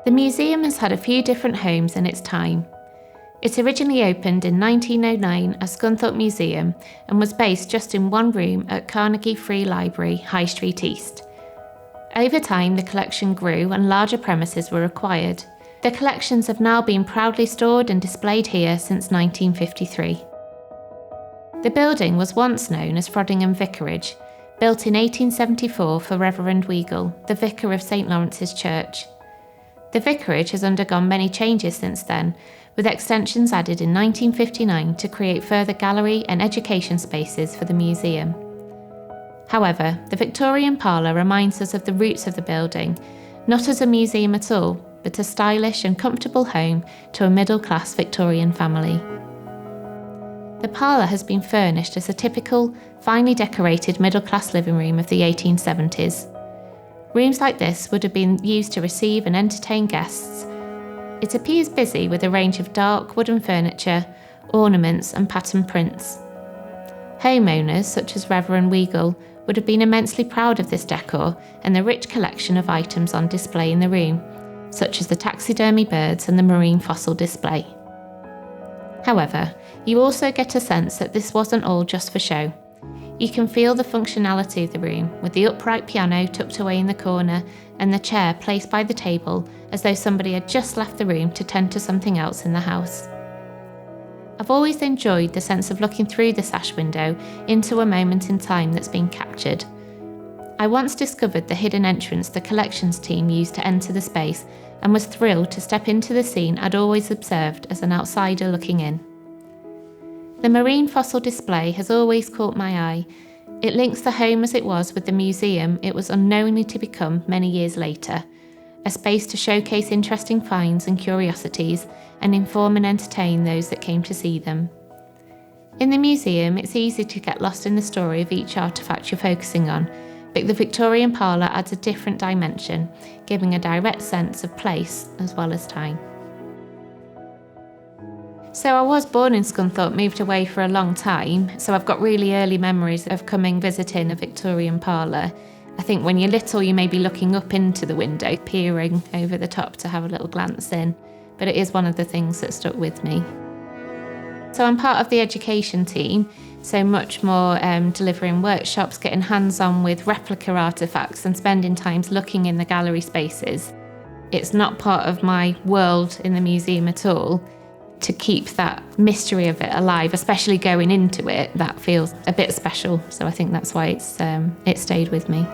The museum has had a few different homes in its time. It originally opened in 1909 as Scunthorpe Museum and was based just in one room at Carnegie Free Library, High Street East. Over time, the collection grew and larger premises were required. The collections have now been proudly stored and displayed here since 1953. The building was once known as Frodingham Vicarage, built in 1874 for Reverend Weigall, the vicar of St Lawrence's Church. The vicarage has undergone many changes since then, with extensions added in 1959 to create further gallery and education spaces for the museum. However, the Victorian Parlour reminds us of the roots of the building, not as a museum at all, but a stylish and comfortable home to a middle-class Victorian family. The parlour has been furnished as a typical, finely decorated middle-class living room of the 1870s. Rooms like this would have been used to receive and entertain guests. It appears busy with a range of dark wooden furniture, ornaments and pattern prints. Homeowners such as Reverend Weigall would have been immensely proud of this decor and the rich collection of items on display in the room, such as the taxidermy birds and the marine fossil display. However, you also get a sense that this wasn't all just for show. You can feel the functionality of the room, with the upright piano tucked away in the corner and the chair placed by the table as though somebody had just left the room to tend to something else in the house. I've always enjoyed the sense of looking through the sash window into a moment in time that's been captured. I once discovered the hidden entrance the collections team used to enter the space and was thrilled to step into the scene I'd always observed as an outsider looking in. The marine fossil display has always caught my eye. It links the home as it was with the museum it was unknowingly to become many years later, a space to showcase interesting finds and curiosities and inform and entertain those that came to see them. In the museum, it's easy to get lost in the story of each artefact you're focusing on, but the Victorian Parlour adds a different dimension, giving a direct sense of place as well as time. So I was born in Scunthorpe, moved away for a long time, so I've got really early memories of visiting a Victorian Parlour. I think when you're little you may be looking up into the window, peering over the top to have a little glance in, but it is one of the things that stuck with me. So I'm part of the education team, so much more delivering workshops, getting hands-on with replica artefacts and spending times looking in the gallery spaces. It's not part of my world in the museum at all. To keep that mystery of it alive, especially going into it, that feels a bit special. So I think that's why it stayed with me.